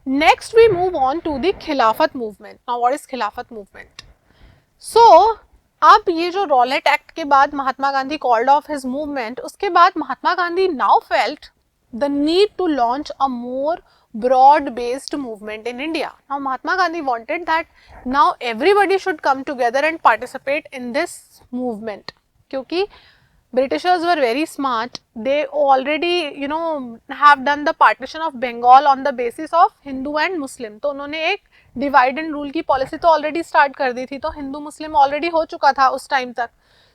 Next we move on to the Khilafat movement. Now what is Khilafat movement? So अब ये जो Rowlatt act के बाद Mahatma Gandhi called off his movement, उसके बाद Mahatma Gandhi now felt the need to launch a more broad based movement in India. Now Mahatma Gandhi wanted that now everybody should come together and participate in this movement, क्योंकि Britishers were very smart. They already have done the partition of Bengal on the basis of Hindu and Muslim. तो उन्होंने एक divide and rule की policy तो already start कर दी थी, तो हिंदू मुस्लिम already हो चुका था उस टाइम तक.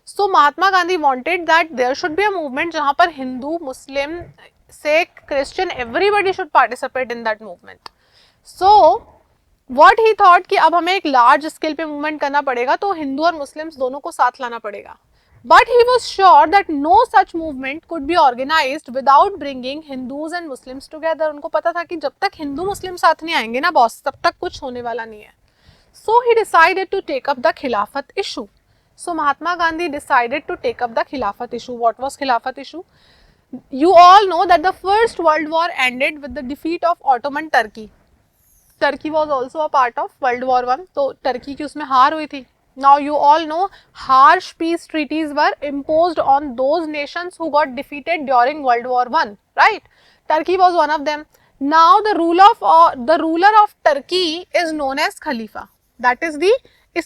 So Mahatma Gandhi wanted that there should be a movement जहां पर Hindu Muslim Sikh Christian everybody should participate in that movement. So what he thought कि अब हमें एक लार्ज स्केल पे मूवमेंट करना पड़ेगा, तो हिंदू और मुस्लिम्स दोनों को साथ लाना पड़ेगा. But he was sure that no such movement could be organized without bringing Hindus and Muslims together. उनको पता था कि जब तक हिंदू मुस्लिम साथ नहीं आएंगे ना बॉस, तब तक कुछ होने वाला नहीं है. So he decided to take up the Khilafat issue. So Mahatma Gandhi decided to take up the Khilafat issue. What was Khilafat issue? You all know that the First World War ended with the defeat of Ottoman Turkey. Turkey was also a part of World War I. तो Turkey की उसमें हार हुई थी. Now you all know harsh peace treaties were imposed on those nations who got defeated during World War I, right? Turkey was one of them. Now the ruler of Turkey is known as Khalifa. That is the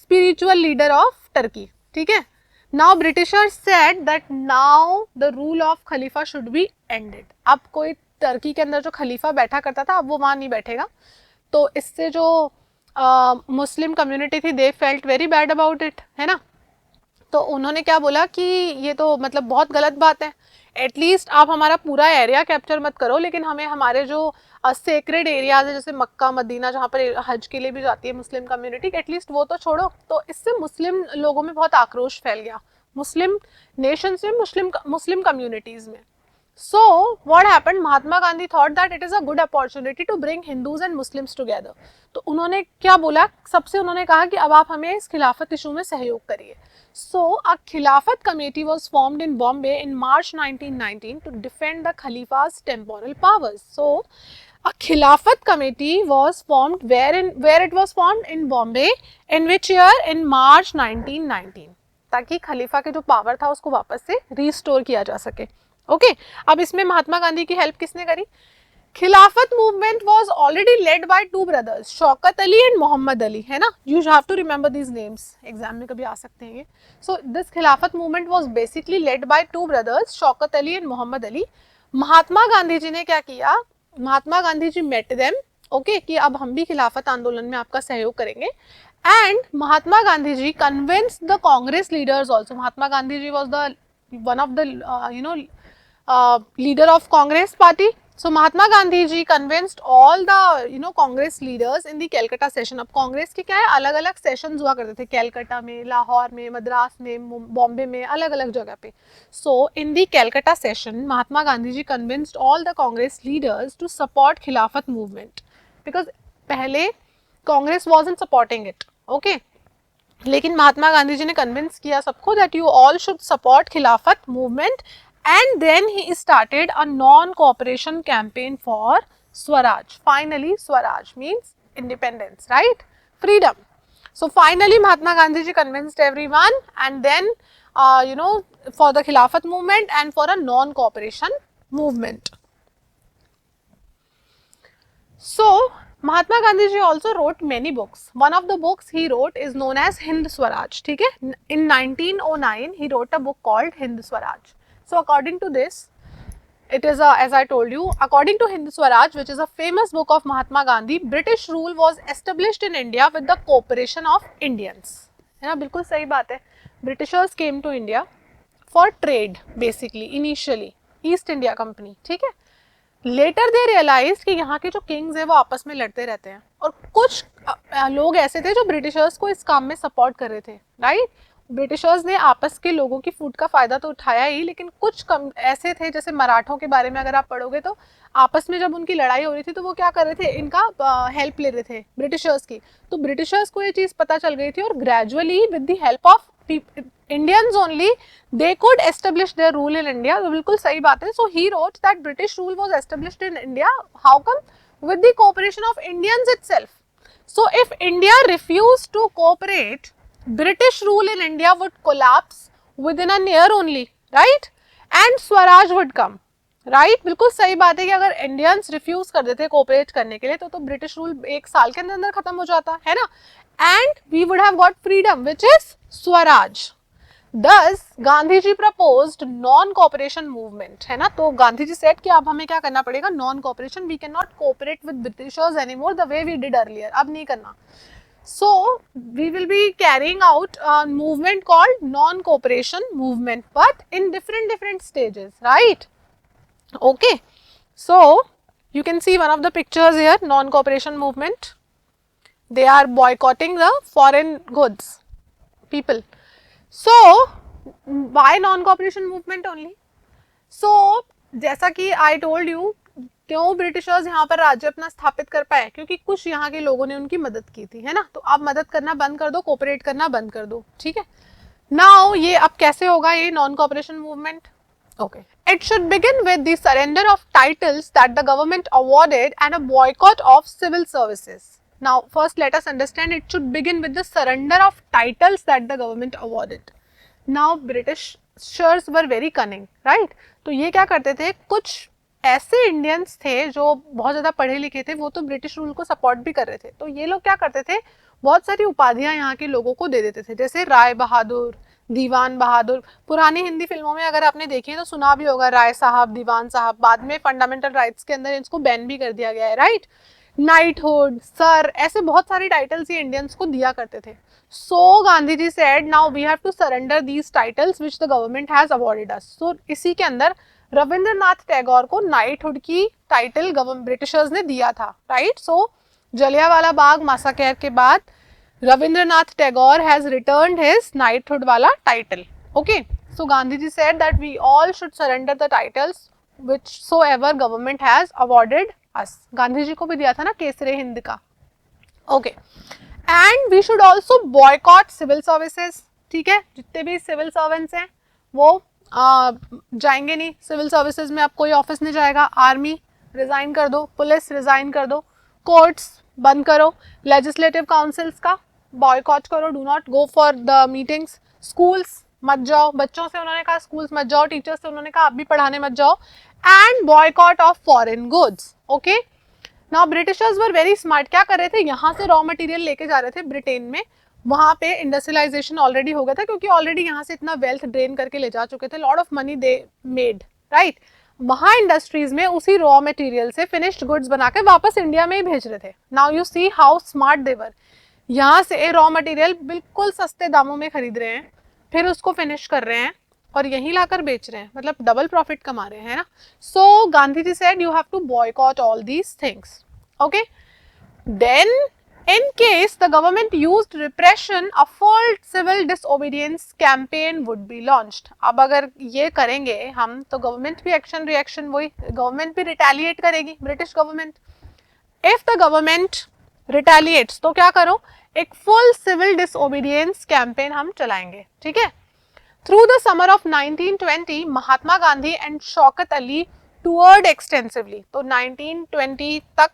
spiritual leader of Turkey. ठीक है? Now Britishers said that now the rule of Khalifa should be ended. अब कोई Turkey के अंदर जो खलीफा बैठा करता था, अब वो वहाँ नहीं बैठेगा. तो इससे जो मुस्लिम कम्युनिटी थी, they felt very bad about it, है ना. तो उन्होंने क्या बोला कि ये तो मतलब बहुत गलत बात है. एटलीस्ट आप हमारा पूरा एरिया कैप्चर मत करो, लेकिन हमें हमारे जो सेक्रेड एरियाज है जैसे मक्का मदीना जहाँ पर हज के लिए भी जाती है मुस्लिम कम्युनिटी, एटलीस्ट वो तो छोड़ो. तो इससे मुस्लिम लोगों में बहुत आक्रोश फैल गया, मुस्लिम नेशन से मुस्लिम कम्युनिटीज में. So what happened? Mahatma Gandhi thought that it is a good opportunity to bring Hindus and Muslims together. तो उन्होंने क्या बोला, सबसे उन्होंने कहा कि अब आप हमें इस खिलाफत इशू में सहयोग करिए. So a Khilafat committee was formed in Bombay in March 1919 to defend the Khalifa's temporal powers. So a Khilafat committee was formed where it was formed in Bombay, in which year? In March 1919, ताकि खलीफा के जो power था उसको वापस से restore किया जा सके. ओके अब इसमें महात्मा गांधी की हेल्प किसने करी? Khilafat movement was already led by two brothers, Shaukat Ali and Mohammad Ali, है ना. You have to remember these names, exam में कभी आ सकते हैं ये. So this Khilafat movement was basically led by two brothers, Shaukat Ali and Mohammad Ali. Mahatma Gandhi ji ने क्या किया? Mahatma Gandhi ji met them, okay, कि अब हम भी खिलाफत आंदोलन में आपका सहयोग करेंगे. And Mahatma Gandhi ji convinced the Congress leaders also. Mahatma Gandhi ji was the one of the leader of Congress party. So Mahatma Gandhi ji convinced all the Congress leaders in the Calcutta session. अब कांग्रेस के क्या है, अलग अलग सेशंस हुआ करते थे, कैलकाटा में, लाहौर में, मद्रास में, बॉम्बे में, अलग अलग जगह पे. So in the Calcutta session, Mahatma Gandhi ji convinced all the Congress leaders to support Khilafat movement because पहले Congress wasn't supporting it, okay. लेकिन महात्मा गांधी जी ने कन्विंस किया सबको that you all should support Khilafat movement. And then he started a non-cooperation campaign for Swaraj. Finally, Swaraj means independence, right? Freedom. So finally, Mahatma Gandhi ji convinced everyone, and then for the Khilafat movement and for a non-cooperation movement. So Mahatma Gandhi ji also wrote many books. One of the books he wrote is known as Hind Swaraj. ठीक है? In 1909, he wrote a book called Hind Swaraj. So according to this, it is as I told you, according to Hind Swaraj, which is a famous book of Mahatma Gandhi, British rule was established in India with the cooperation of Indians. है ना, बिल्कुल सही बात है. Britishers came to India for trade basically initially, East India Company, ठीक है. Later they realized कि यहाँ के जो किंग्स है वो आपस में लड़ते रहते हैं, और कुछ लोग ऐसे थे जो ब्रिटिशर्स को इस काम में सपोर्ट कर रहे थे, राइट. ब्रिटिशर्स ने आपस के लोगों की फूट का फायदा तो उठाया ही, लेकिन कुछ कम ऐसे थे, जैसे मराठों के बारे में अगर आप पढ़ोगे तो आपस में जब उनकी लड़ाई हो रही थी तो वो क्या कर रहे थे, इनका हेल्प ले रहे थे ब्रिटिशर्स की. तो ब्रिटिशर्स को ये चीज़ पता चल गई थी, और gradually with the help of Indians only they could establish their rule in India. तो बिल्कुल सही बात है. So he wrote that British rule was established in India. How come? with the cooperation of Indians itself. So if India refused to cooperate, British rule in India would collapse within a year only, right? And Swaraj would come, right? बिल्कुल सही बात है कि अगर Indians refuse कर देते cooperate करने के लिए तो ब्रिटिश रूल एक साल के अंदर खत्म हो जाता है ना, and we would have got freedom which is swaraj. Thus, Gandhi ji proposed non cooperation movement, है ना. तो गांधी जी सेड कि अब हमें क्या करना पड़ेगा, non cooperation. We can not cooperate with Britishers anymore the way we did earlier, अब नहीं करना. So we will be carrying out a movement called non-cooperation movement, but in different stages, right? Okay. So you can see one of the pictures here, non-cooperation movement. They are boycotting the foreign goods, people. So why non-cooperation movement only? So जैसा कि I told you, क्यों Britishers यहाँ पर राज्य अपना स्थापित कर पाए, क्योंकि कुछ यहाँ के लोगों ने उनकी मदद की थी, है ना. तो आप मदद करना बंद कर दो, कोऑपरेट करना बंद कर दो, ठीक है. नाउ ये अब कैसे होगा ये non cooperation movement? Okay, it should begin with the surrender of titles that the government awarded and a boycott of civil services. Now first let us understand, it should begin with the surrender of titles that the government awarded. Now Britishers were very cunning, right. तो ये क्या करते थे, कुछ ऐसे Indians थे जो बहुत ज़्यादा पढ़े लिखे थे, वो तो ब्रिटिश रूल को सपोर्ट भी कर रहे थे. तो ये लोग क्या करते थे, बहुत सारी उपाधियां यहाँ के लोगों को दे देते थे, जैसे राय बहादुर, दीवान बहादुर. पुरानी हिंदी फिल्मों में अगर आपने देखी है तो सुना भी होगा राय साहब, दीवान साहब. बाद में फंडामेंटल राइट्स के अंदर इसको बैन भी कर दिया गया है, राइट. नाइटहुड, सर, ऐसे बहुत सारे टाइटल्स ये इंडियंस को दिया करते थे. So Gandhi ji said now we have to surrender these titles which the government has awarded us. सो इसी के अंदर रविंद्रनाथ टैगोर को नाइटहुड की टाइटल ब्रिटिशर्स ने दिया था, राइट. सो जलियांवाला बाग मैसाकर के बाद Rabindranath Tagore has returned his knighthood वाला title. Okay, so Gandhi ji said that we all should surrender the titles which so ever government has awarded us. Gandhi ji को भी दिया था ना केसरे हिंद का. Okay, and we should also boycott civil services. ठीक है, जितने भी सिविल सर्वेंट्स हैं वो जाएंगे नहीं सिविल सर्विसेज में. अब कोई ऑफिस नहीं जाएगा. आर्मी रिजाइन कर दो, पुलिस रिजाइन कर दो, कोर्ट्स बंद करो, लेजिस्लेटिव काउंसिल्स का बॉयकॉट करो, do not go for the meetings. Schools मत जाओ, बच्चों से उन्होंने कहा स्कूल्स मत जाओ, टीचर्स से उन्होंने कहा आप भी पढ़ाने मत जाओ. And boycott of foreign goods. Okay, now Britishers were very smart. क्या कर रहे थे, यहाँ से रॉ मटेरियल लेके जा रहे थे ब्रिटेन में. वहाँ पे इंडस्ट्रियलाइजेशन ऑलरेडी हो गया था, क्योंकि ऑलरेडी यहाँ से इतना वेल्थ ड्रेन करके ले जा चुके थे. Lot of money they made, right. वहाँ इंडस्ट्रीज में उसी रॉ मटेरियल से फिनिश्ड गुड्स बना के वापस इंडिया में ही भेज रहे थे. Now you see how smart they were. यहाँ से रॉ मटेरियल बिल्कुल सस्ते दामों में खरीद रहे हैं, फिर उसको फिनिश कर रहे हैं और यहीं लाकर बेच रहे हैं, मतलब डबल प्रॉफिट कमा रहे हैं ना. So Gandhi ji said you have to boycott all these things. Okay, then in case the government used repression, a full civil disobedience campaign would be launched. अब अगर ये करेंगे हम तो गवर्नमेंट भी एक्शन रिएक्शन, वही गवर्नमेंट भी रिटेलिएट करेगी, British government. If the government रिटेलिएट्स तो क्या करो, एक फुल सिविल डिसओबीडियंस कैंपेन हम चलाएंगे. ठीक है. Through the summer of 1920 Mahatma Gandhi and Shaukat Ali toured extensively. तो 1920 तक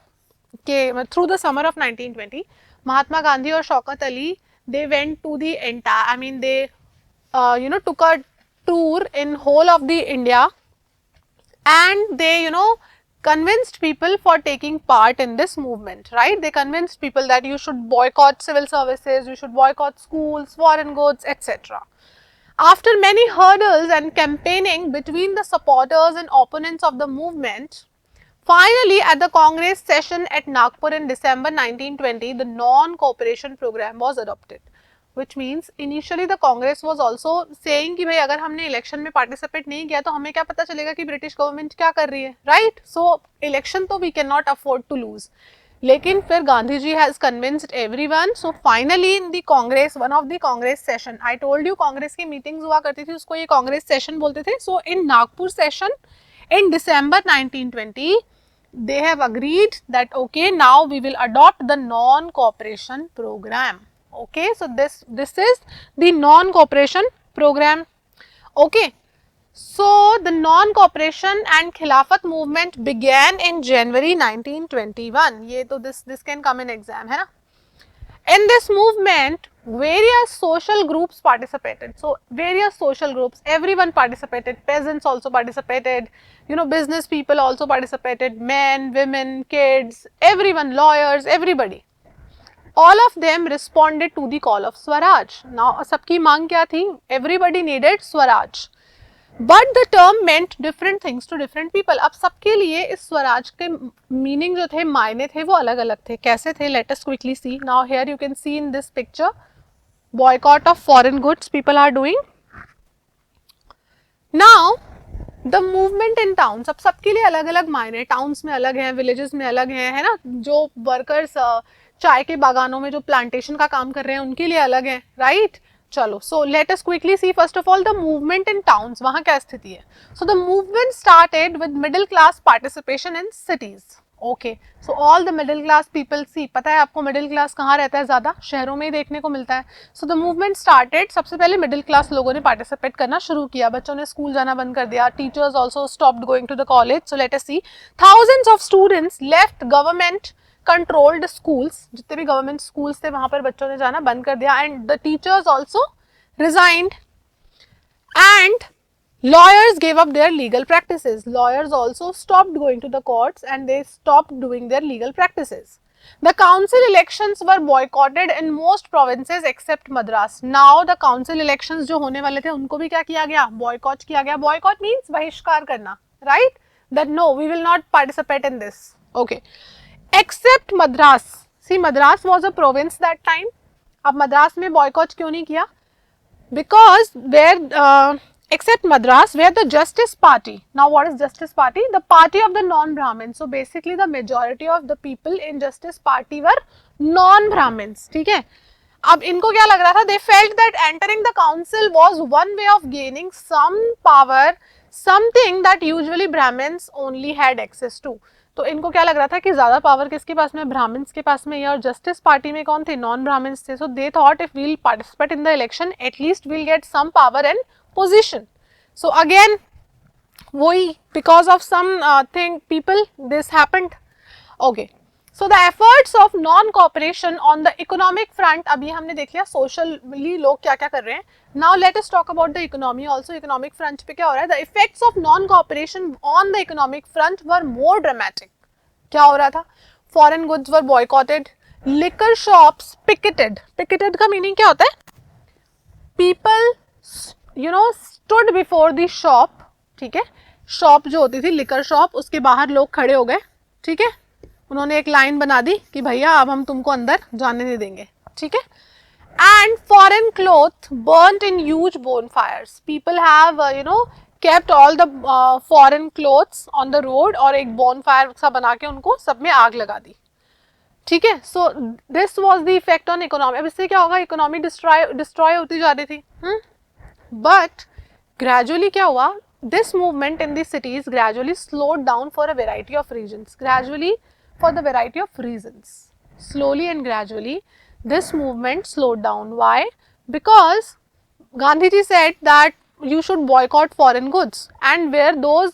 के through the summer of 1920 Mahatma Gandhi और Shaukat Ali they went to the entire, I mean they took a tour in whole of the India, and they convinced people for taking part in this movement, right. They convinced people that you should boycott civil services, you should boycott schools, foreign goods, etc. After many hurdles and campaigning between the supporters and opponents of the movement, finally, at the Congress session at Nagpur in December 1920, the non-cooperation program was adopted, which means initially the Congress was also saying कि भाई अगर हमने election में participate नहीं किया तो हमें क्या पता चलेगा कि ब्रिटिश गवर्नमेंट क्या कर रही है, राइट. सो इलेक्शन तो we can not afford to lose. लेकिन फिर Gandhi ji has convinced everyone. So finally in the Congress, one of the Congress session, I told you Congress की मीटिंग्स हुआ करती थी, उसको ये कांग्रेस सेशन बोलते थे. सो इन Nagpur session in December 1920, they have agreed that okay, now we will adopt the non-cooperation program. Okay, so this is the non-cooperation program. Okay, So the non-cooperation and Khilafat movement began in January 1921. ये तो this can come in exam है ना. In this movement, various social groups participated. So various social groups, everyone participated. Peasants also participated. You know, business people also participated. Men, women, kids, everyone, lawyers, everybody. All of them responded to the call of Swaraj. Now, सबकी मांग क्या थी? Everybody needed Swaraj. But the term meant different things to different people. अब सबके लिए इस स्वराज के meaning जो थे, मायने थे, वो अलग अलग थे. कैसे थे? Let us quickly see. Now here you can see in this picture boycott of foreign goods people are doing. Now the movement in towns. अब सबके लिए अलग अलग मायने. टाउन्स में अलग हैं, विलेजेस में अलग हैं, है ना. जो वर्कर्स चाय के बागानों में जो प्लांटेशन का काम कर रहे हैं उनके लिए अलग है, राइट. चलो, so let us quickly see first of all the movement in towns. वहां क्या स्थिति है? So the movement started with middle class participation in cities. Okay, so all the middle class people. See, पता है आपको middle class कहाँ रहता है? ज्यादा शहरों में ही देखने को मिलता है. सो द मूवमेंट स्टार्टेड, सबसे पहले मिडिल क्लास लोगों ने पार्टिसिपेट करना शुरू किया. बच्चों ने स्कूल जाना बंद कर दिया. Teachers also stopped going to the college. So let us see. Thousands of students left government controlled schools. जितने भी गवर्नमेंट स्कूल्स थे वहां पर बच्चों ने जाना बंद कर दिया. And the teachers also resigned and lawyers gave up their legal practices. Lawyers also stopped going to the courts and they stopped doing their legal practices. The council elections were boycotted in most provinces except Madras. Now the council elections जो होने वाले थे उनको भी क्या किया गया? Boycott किया गया. Boycott means बहिष्कार करना, right? That no, we will not participate in this. Okay. Except Madras. See, Madras was a province that time. अब मद्रास में boycott क्यों नहीं किया? Because where except Madras, where the Justice Party. Now what is Justice Party? The party of the non-Brahmins. So basically the majority of the people in Justice Party were non-Brahmins. ठीक है. अब इनको क्या लग रहा था? They felt that entering the council was one way of gaining some power, something that usually Brahmins only had access to. तो इनको क्या लग रहा था कि ज्यादा पावर किसके पास में? ब्राह्मण्स के पास में. और जस्टिस पार्टी में कौन थे? नॉन ब्राह्मण्स थे. So they thought if we'll participate in the election at least we'll get some power and position. So again वही because of some thing people this happened. Okay, so the efforts of non cooperation on the economic front. अभी हमने देख लिया socially लोग क्या क्या कर रहे हैं. Now let us talk about the economy also. Economic front पे क्या हो रहा है? The effects of non cooperation on the economic front were more dramatic. क्या हो रहा था? Foreign goods were boycotted, liquor shops picketed. Picketed का मीनिंग क्या होता है? People you know stood before the shop. ठीक है, शॉप जो होती थी लिकर शॉप, उसके बाहर लोग खड़े हो गए. ठीक है, उन्होंने एक लाइन बना दी कि भैया अब हम तुमको अंदर जाने नहीं देंगे. ठीक है. And foreign cloth burned in huge bonfires. People have kept all the foreign clothes on the road और एक bonfire सा बना के उनको सब में आग लगा दी. ठीक है. So this was the effect on economy. अब इससे क्या होगा? इकोनॉमी डिस्ट्रॉय होती जा रही थी. बट ग्रेजुअली क्या हुआ? This movement in the cities gradually slowed down for a variety of reasons. Gradually for the variety of reasons. Slowly and gradually this movement slowed down. Why? Because Gandhiji said that you should boycott foreign goods and wear those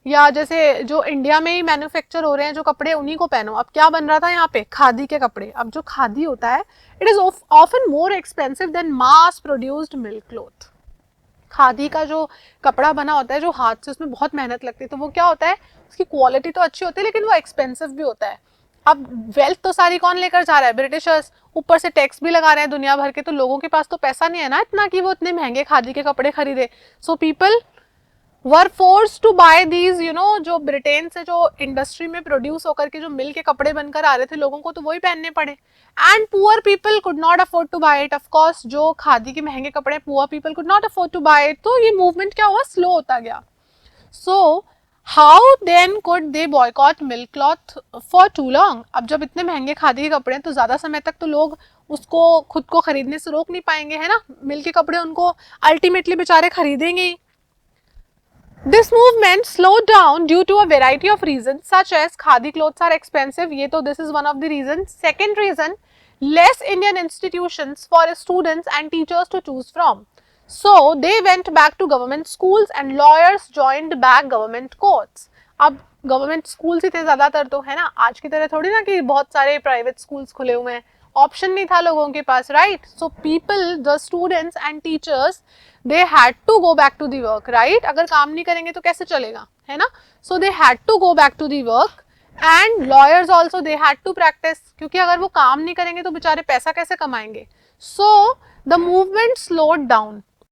या जैसे जो India में ही manufacture हो रहे हैं जो कपड़े उन्हीं को पहनो. अब क्या बन रहा था यहाँ पे? खादी के कपड़े. अब जो खादी होता है it is often more expensive then mass produced mill cloth. Khadi का जो कपड़ा बना होता है जो हाथ से, उसमें बहुत मेहनत लगती है. तो वो क्या होता है? उसकी क्वालिटी तो अच्छी होती है लेकिन वो एक्सपेंसिव भी होता है. अब वेल्थ तो सारी कौन लेकर जा रहा है? ब्रिटिशर्स. ऊपर से टैक्स भी लगा रहे हैं दुनिया भर के. तो लोगों के पास तो पैसा नहीं है ना इतना कि वो इतने महंगे खादी के कपड़े खरीदे. So people were force to buy these जो ब्रिटेन से जो इंडस्ट्री में प्रोड्यूस होकर के जो मिल के कपड़े बनकर आ रहे थे लोगों को, तो वही पहनने पड़े. And poor people could not afford to buy it. Of course जो खादी के महंगे कपड़े poor people could not afford to buy it. तो ये मूवमेंट क्या हुआ? स्लो होता गया. So how then could they boycott mill cloth for too long. अब जब इतने महंगे खादी के कपड़े हैं तो ज्यादा समय तक तो लोग उसको खुद को खरीदने से रोक नहीं पाएंगे, है ना. मिल के कपड़े उनको अल्टीमेटली बेचारे खरीदेंगे ही. This movement slowed down due to a variety of reasons such as khadi clothes are expensive. ये तो this is one of the reasons. Second reason, less Indian institutions for students and teachers to choose from. So they went back to government schools and lawyers joined back government courts. अब government schools ही थे ज्यादातर, तो है ना, आज की तरह थोड़ी ना कि बहुत सारे प्राइवेट स्कूल्स खुले हुए हैं, ऑप्शन नहीं था लोगों के पास, right. So people, the students and teachers, they had to go back to the work, right. अगर काम नहीं करेंगे तो कैसे चलेगा, है ना. So they had to go back to the work and lawyers also they had to practise, क्योंकि अगर वो काम नहीं करेंगे तो बेचारे पैसा कैसे कमाएंगे. सो द मूवमेंट स्लोड डाउन.